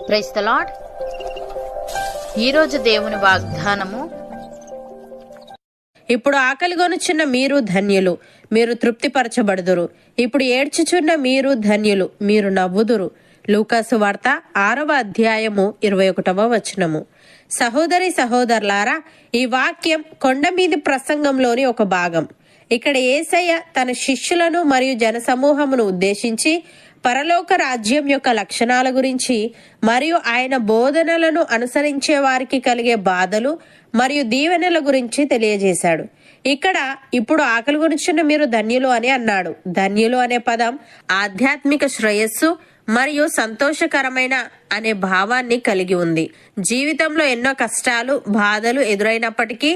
Praise the lord. ఈరోజు దేవుని వాగ్దానము, ఇప్పుడు ఆకలిగొనుచున్న మీరు ధన్యులు, మీరు తృప్తిపరచబడుదురు. ఇప్పుడు ఏడ్చుచున్న మీరు ధన్యులు, మీరు నవ్వుదురు. లూకాసు వార్త 6వ అధ్యాయము 21వ వచనము. సహోదరి సహోదరులారా, ఈ వాక్యం కొండ మీది ప్రసంగంలోని ఒక భాగం. ఇక్కడ యేసయ్య తన శిష్యులను మరియు జనసమూహమును ఉద్దేశించి పరలోక రాజ్యం యొక్క లక్షణాల గురించి మరియు ఆయన బోధనలను అనుసరించే వారికి కలిగే బాధలు మరియు దీవెనల గురించి తెలియజేశాడు. ఇక్కడ ఇప్పుడు ఆకలి గురించిన మీరు ధన్యులు అని అన్నాడు. ధన్యులు అనే పదం ఆధ్యాత్మిక శ్రేయస్సు మరియు సంతోషకరమైన అనే భావాన్ని కలిగి ఉంది. జీవితంలో ఎన్నో కష్టాలు, బాధలు ఎదురైనప్పటికీ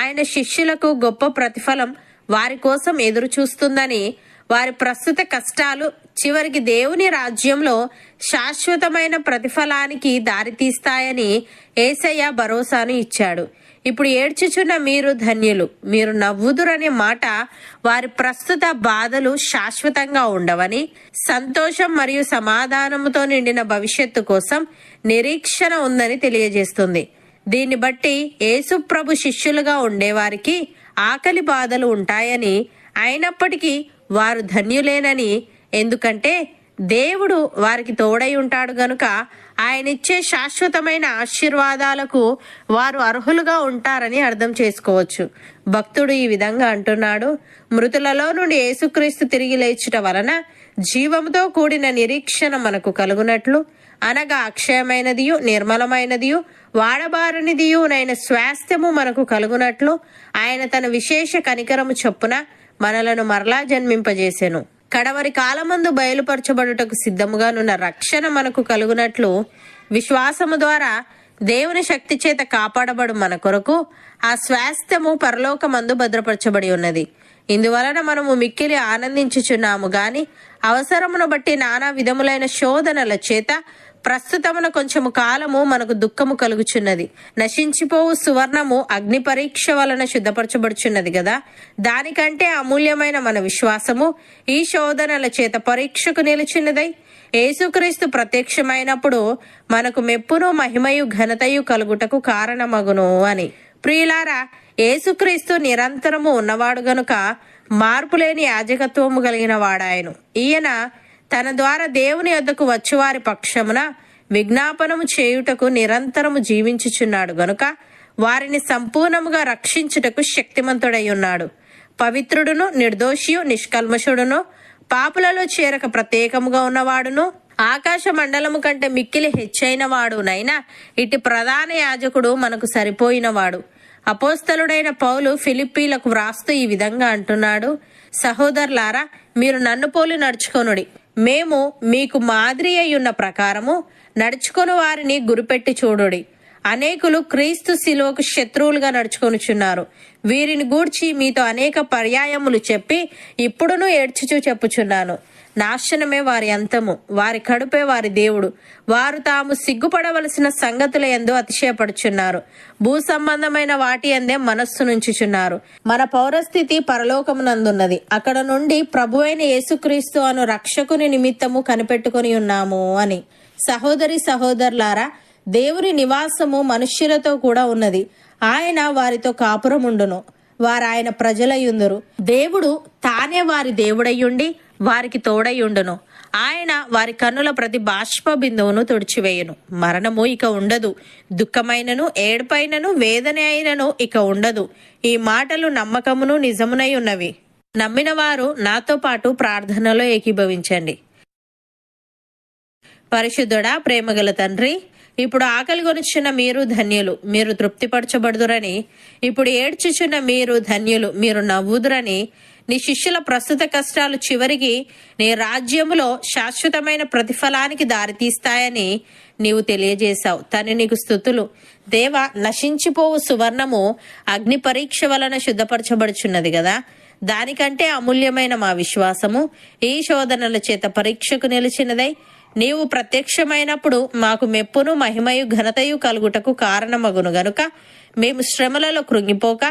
ఆయన శిష్యులకు గొప్ప ప్రతిఫలం వారి కోసం ఎదురు చూస్తుందని, వారి ప్రస్తుత కష్టాలు చివరికి దేవుని రాజ్యంలో శాశ్వతమైన ప్రతిఫలానికి దారితీస్తాయని యేసయ్య భరోసాను ఇచ్చాడు. ఇప్పుడు ఏడ్చుచున్న మీరు ధన్యులు, మీరు నవ్వుదురనే మాట వారి ప్రస్తుత బాధలు శాశ్వతంగా ఉండవని, సంతోషం మరియు సమాధానముతో నిండిన భవిష్యత్తు కోసం నిరీక్షణ ఉందని తెలియజేస్తుంది. దీన్ని బట్టి యేసు ప్రభు శిష్యులుగా ఉండేవారికి ఆకలి బాధలు ఉంటాయని, అయినప్పటికీ వారు ధన్యులేనని, ఎందుకంటే దేవుడు వారికి తోడై ఉంటాడు గనుక ఆయనిచ్చే శాశ్వతమైన ఆశీర్వాదాలకు వారు అర్హులుగా ఉంటారని అర్థం చేసుకోవచ్చు. భక్తుడు ఈ విధంగా అంటున్నాడు: మృతులలో నుండి యేసుక్రీస్తు తిరిగి లేచుట వలన జీవముతో కూడిన నిరీక్షణ మనకు కలుగునట్లు, అనగా అక్షయమైనదియు నిర్మలమైనదియు వాడబారనిదియునైన స్వాస్థ్యము మనకు కలుగునట్లు ఆయన తన విశేష కనికరము చొప్పున మనలను మరలా జన్మింపజేసెను. కడవరి కాలమందు బయలుపరచబడుటకు సిద్ధముగానున్న రక్షణ మనకు కలుగునట్లు విశ్వాసము ద్వారా దేవుని శక్తి చేత కాపాడబడు మన కొరకు ఆ స్వాస్థ్యము పరలోకమందు భద్రపరచబడి ఉన్నది. ఇందువలన మనము మిక్కిలి ఆనందించుచున్నాము గాని అవసరమును బట్టి నానా విధములైన శోధనల చేత ప్రస్తుతమున కొంచెము కాలము మనకు దుఃఖము కలుగుచున్నది. నశించిపోవు సువర్ణము అగ్ని పరీక్ష వలన శుద్ధపరచబడుచున్నది గదా. దానికంటే అమూల్యమైన మన విశ్వాసము ఈ శోధనల చేత పరీక్షకు నిలిచినదై యేసుక్రీస్తు ప్రత్యక్షమైనప్పుడు మనకు మెప్పును మహిమయు ఘనతయు కలుగుటకు కారణమగును అని. ప్రియులారా, యేసుక్రీస్తు నిరంతరము ఉన్నవాడు గనుక మార్పులేని యాజకత్వము కలిగిన వాడాయను. ఈయన తన ద్వారా దేవుని యొద్దకు వచ్చువారి పక్షమున విజ్ఞాపనము చేయుటకు నిరంతరము జీవించుచున్నాడు గనుక వారిని సంపూర్ణముగా రక్షించుటకు శక్తిమంతుడై ఉన్నాడు. పవిత్రుడును, నిర్దోషియు, నిష్కల్మషుడును, పాపులలో చేరక ప్రత్యేకముగా ఉన్నవాడును, ఆకాశ మండలము కంటే మిక్కిలి హెచ్చైన వాడునైనా ఇటు ప్రధాన యాజకుడు మనకు సరిపోయినవాడు. అపోస్తలుడైన పౌలు ఫిలిప్పీలకు వ్రాస్తూ ఈ విధంగా అంటున్నాడు: సహోదరులారా, మీరు నన్ను పోలి నడుచుకొనుడి. మేము మీకు మాదిరి అయ్యున్న ప్రకారము నడుచుకొని వారిని గురిపెట్టి చూడుడి. అనేకులు క్రీస్తు శిలువకు శత్రువులుగా నడుచుకొనుచున్నారు. వీరిని గూర్చి మీతో అనేక పర్యాయములు చెప్పి ఇప్పుడును ఏడ్చుచూ చెప్పుచున్నాను. నాశనమే వారి అంతము, వారి కడుపే వారి దేవుడు. వారు తాము సిగ్గుపడవలసిన సంగతుల యందు అతిశయపడుచున్నారు. భూ సంబంధమైన వాటి యందే మనస్సు నుంచుచున్నారు. మన పౌరస్థితి పరలోకమునందున్నది. అక్కడ నుండి ప్రభువైన యేసుక్రీస్తు అను రక్షకుని నిమిత్తము కనిపెట్టుకొని ఉన్నాము అని. సహోదరి సహోదరులారా, దేవుని నివాసము మనుష్యులతో కూడా ఉన్నది. ఆయన వారితో కాపురముండును, వారు ఆయన ప్రజలయ్యుందురు. దేవుడు తానే వారి దేవుడయ్యుండి వారికి తోడయ్యుండును. ఆయన వారి కన్నుల ప్రతి బాష్ప బిందువును తుడిచివేయును. మరణము ఇక ఉండదు, దుఃఖమైనను ఏడుపైనను వేదన అయినను ఇక ఉండదు. ఈ మాటలు నమ్మకమును నిజమునై ఉన్నవి. నమ్మిన వారు నాతో పాటు ప్రార్థనలో ఏకీభవించండి. పరిశుద్ధుడా, ప్రేమగల తండ్రి, ఇప్పుడు ఆకలి కొనుచున్న మీరు ధన్యులు, మీరు తృప్తిపరచబడుదురని, ఇప్పుడు ఏడ్చుచున్న మీరు ధన్యులు, మీరు నవ్వుదురని, నీ శిష్యుల ప్రస్తుత కష్టాలు చివరికి నీ రాజ్యములో శాశ్వతమైన ప్రతిఫలానికి దారితీస్తాయని నీవు తెలియజేశావు. తండ్రి, నీకు స్తుతులు. దేవ, నశించిపోవు సువర్ణము అగ్ని పరీక్ష వలన శుద్ధపరచబడుచున్నది కదా. దానికంటే అమూల్యమైన మా విశ్వాసము ఈ శోధనల చేత పరీక్షకు నిలిచినదై నీవు ప్రత్యక్షమైనప్పుడు మాకు మెప్పును మహిమయు ఘనతయు కలుగుటకు కారణమగును గనుక మేము శ్రమలలో కృంగిపోక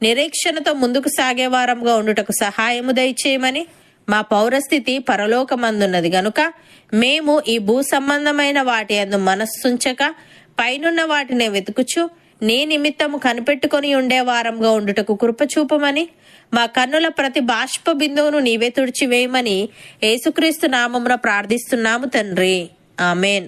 నిరీక్షణతో ముందుకు సాగే వారంగా ఉండుటకు సహాయము దయచేయమని మా పౌరస్థితి పరలోకమందున్నది గనుక మేము ఈ భూ సంబంధమైన వాటి యందు మనస్సుంచక పైనున్న వాటినే వెతుకుచు నీ నిమిత్తము కనిపెట్టుకొని ఉండే వారంగా ఉండుటకు కృపచూపమని మా కన్నుల ప్రతి బాష్ప బిందువును నీవే తుడిచివేయమని యేసుక్రీస్తు నామమున ప్రార్థిస్తున్నాము తండ్రి. ఆమెన్.